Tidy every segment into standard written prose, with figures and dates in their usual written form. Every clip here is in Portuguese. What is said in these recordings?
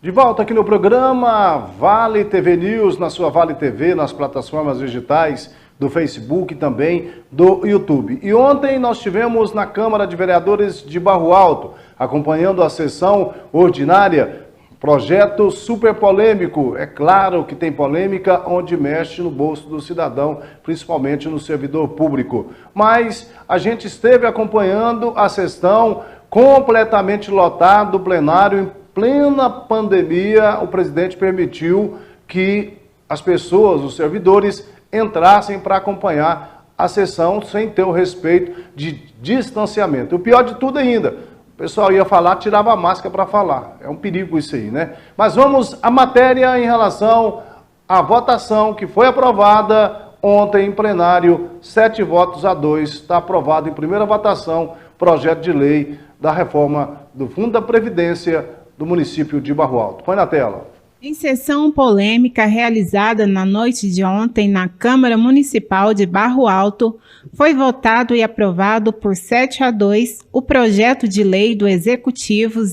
De volta aqui no programa Vale TV News, na sua Vale TV, nas plataformas digitais do Facebook e também do YouTube. E ontem nós tivemos na Câmara de Vereadores de Barro Alto, acompanhando a sessão ordinária, projeto super polêmico. É claro que tem polêmica onde mexe no bolso do cidadão, principalmente no servidor público. Mas a gente esteve acompanhando a sessão completamente lotado, plenário, em plena pandemia. O presidente permitiu que as pessoas, os servidores, entrassem para acompanhar a sessão sem ter o respeito de distanciamento. O pior de tudo ainda, o pessoal ia falar, tirava a máscara para falar. É um perigo isso aí, né? Mas vamos à matéria em relação à votação que foi aprovada ontem em plenário, 7-2. Está aprovado em primeira votação projeto de lei da reforma do Fundo da Previdência do município de Barro Alto. Põe na tela. Em sessão polêmica realizada na noite de ontem na Câmara Municipal de Barro Alto, foi votado e aprovado por 7-2 o projeto de lei do Executivo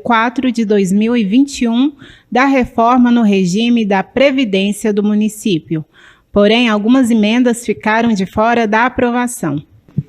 004 de 2021 da reforma no regime da Previdência do município. Porém, algumas emendas ficaram de fora da aprovação.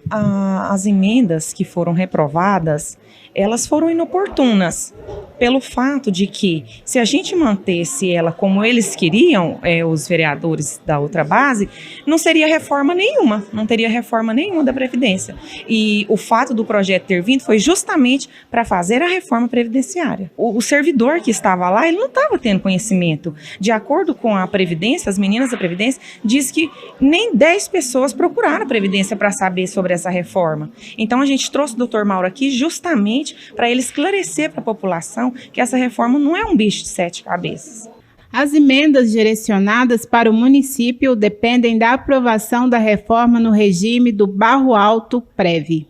As emendas que foram reprovadas, elas foram inoportunas, pelo fato de que, se a gente mantesse ela como eles queriam, os vereadores da outra base, não seria reforma nenhuma, não teria reforma nenhuma da Previdência. E o fato do projeto ter vindo foi justamente para fazer a reforma previdenciária. O servidor que estava lá, ele não estava tendo conhecimento. De acordo com a Previdência, as meninas da Previdência, diz que nem 10 pessoas procuraram a Previdência para saber sobre essa reforma. Então a gente trouxe o Dr. Mauro aqui justamente para ele esclarecer para a população que essa reforma não é um bicho de 7 cabeças. As emendas direcionadas para o município dependem da aprovação da reforma no regime do Barro Alto Prev.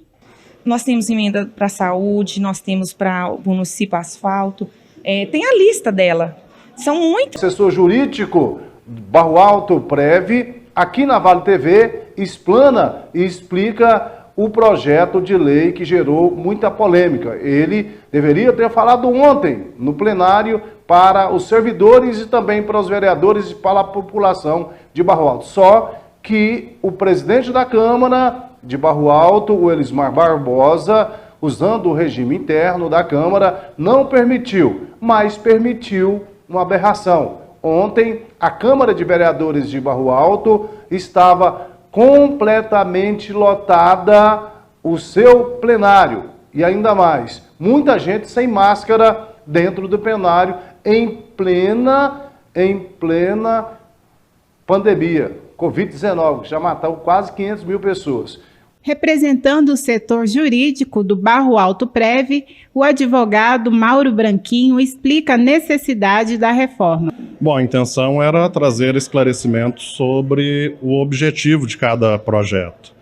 Nós temos emenda para a saúde, nós temos para o município asfalto, tem a lista dela. São muitos. Assessor jurídico Barro Alto Prev, aqui na Vale TV, explana e explica o projeto de lei que gerou muita polêmica. Ele deveria ter falado ontem no plenário para os servidores e também para os vereadores e para a população de Barro Alto. Só que o presidente da Câmara de Barro Alto, o Elismar Barbosa, usando o regime interno da Câmara, não permitiu, mas permitiu uma aberração. Ontem, a Câmara de Vereadores de Barro Alto estava completamente lotada, o seu plenário, e ainda mais, muita gente sem máscara dentro do plenário em plena pandemia, Covid-19, que já matou quase 500 mil pessoas. Representando o setor jurídico do Barro Alto Prev, o advogado Mauro Branquinho explica a necessidade da reforma. Bom, a intenção era trazer esclarecimentos sobre o objetivo de cada projeto.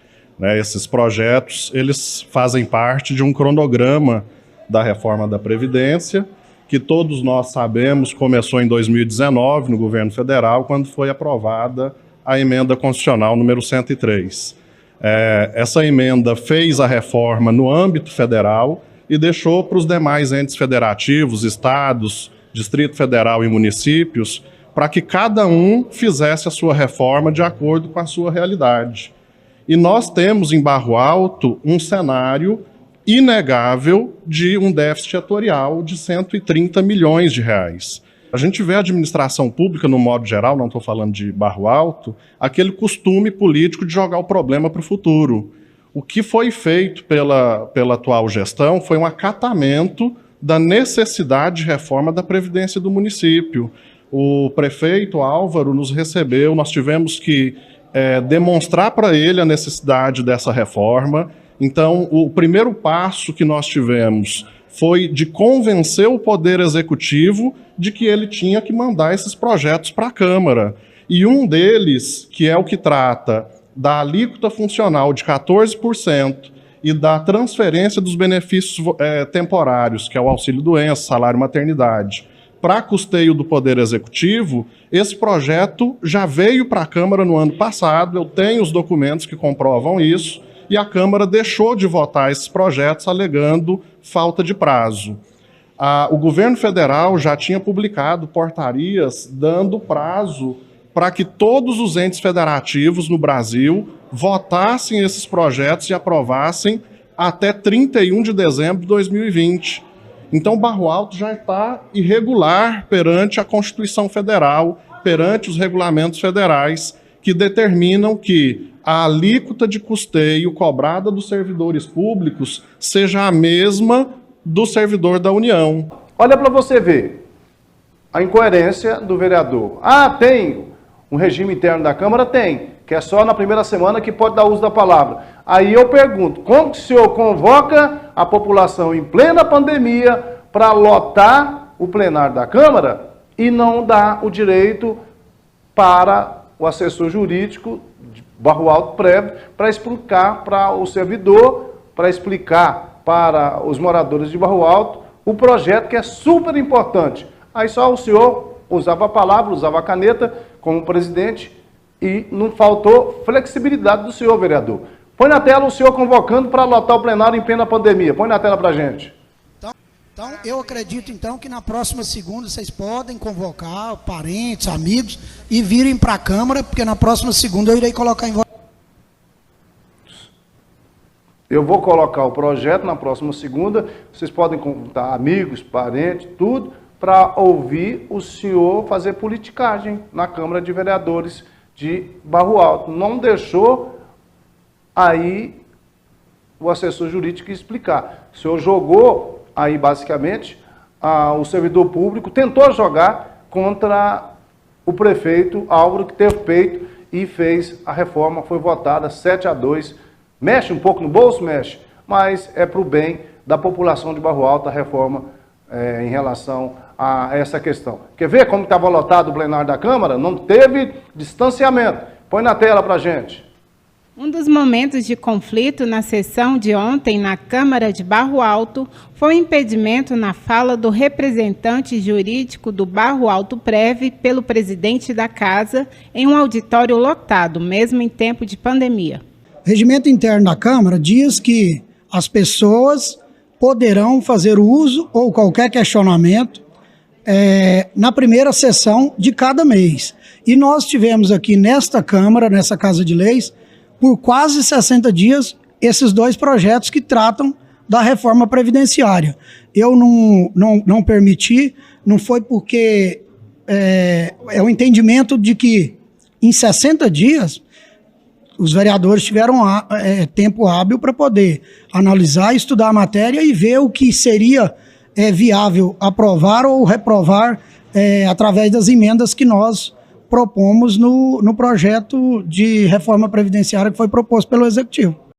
Esses projetos, eles fazem parte de um cronograma da reforma da Previdência, que todos nós sabemos começou em 2019, no governo federal, quando foi aprovada a emenda constitucional número 103. Essa emenda fez a reforma no âmbito federal e deixou para os demais entes federativos, estados, Distrito Federal e municípios, para que cada um fizesse a sua reforma de acordo com a sua realidade. E nós temos em Barro Alto um cenário inegável de um déficit setorial de 130 milhões de reais. A gente vê a administração pública, no modo geral, não estou falando de Barro Alto, aquele costume político de jogar o problema para o futuro. O que foi feito pela atual gestão foi um acatamento da necessidade de reforma da Previdência do município. O prefeito Álvaro nos recebeu, nós tivemos que demonstrar para ele a necessidade dessa reforma. Então, o primeiro passo que nós tivemos foi de convencer o Poder Executivo de que ele tinha que mandar esses projetos para a Câmara. E um deles, que é o que trata da alíquota funcional de 14% e da transferência dos benefícios temporários, que é o auxílio-doença, salário-maternidade, para custeio do Poder Executivo, esse projeto já veio para a Câmara no ano passado, eu tenho os documentos que comprovam isso, e a Câmara deixou de votar esses projetos alegando falta de prazo. o governo federal já tinha publicado portarias dando prazo para que todos os entes federativos no Brasil votassem esses projetos e aprovassem até 31 de dezembro de 2020. Então, Barro Alto já está irregular perante a Constituição Federal, perante os regulamentos federais, que determinam que a alíquota de custeio cobrada dos servidores públicos seja a mesma do servidor da União. Olha para você ver a incoerência do vereador. Tem um regime interno da Câmara? Tem, que é só na primeira semana que pode dar uso da palavra. Aí eu pergunto, como que o senhor convoca a população em plena pandemia para lotar o plenário da Câmara e não dá o direito para o assessor jurídico de Barro Alto Prev para explicar para o servidor, para explicar para os moradores de Barro Alto o projeto, que é super importante. Aí só o senhor usava a palavra, usava a caneta como presidente e não faltou flexibilidade do senhor, vereador. Põe na tela o senhor convocando para lotar o plenário em plena pandemia. Põe na tela para a gente. Então, eu acredito, então, que na próxima segunda vocês podem convocar parentes, amigos e virem para a Câmara, porque na próxima segunda eu irei colocar em votação. Eu vou colocar o projeto na próxima segunda. Vocês podem contar amigos, parentes, tudo, para ouvir o senhor fazer politicagem na Câmara de Vereadores de Barro Alto. Não deixou aí o assessor jurídico explicar. O senhor jogou aí, basicamente, o servidor público tentou jogar contra o prefeito Álvaro, que teve peito e fez a reforma, foi votada 7-2. Mexe um pouco no bolso? Mexe, mas é para o bem da população de Barro Alto a reforma em relação a essa questão. Quer ver como estava lotado o plenário da Câmara? Não teve distanciamento. Põe na tela para a gente. Um dos momentos de conflito na sessão de ontem na Câmara de Barro Alto foi o impedimento na fala do representante jurídico do Barro Alto Prev pelo presidente da casa em um auditório lotado, mesmo em tempo de pandemia. O regimento interno da Câmara diz que as pessoas poderão fazer uso ou qualquer questionamento na primeira sessão de cada mês. E nós tivemos aqui nesta Câmara, nessa Casa de Leis, por quase 60 dias, esses dois projetos que tratam da reforma previdenciária. Eu não permiti, não foi porque é o entendimento de que em 60 dias os vereadores tiveram tempo hábil para poder analisar, estudar a matéria e ver o que seria viável aprovar ou reprovar através das emendas que nós propomos no projeto de reforma previdenciária que foi proposto pelo Executivo.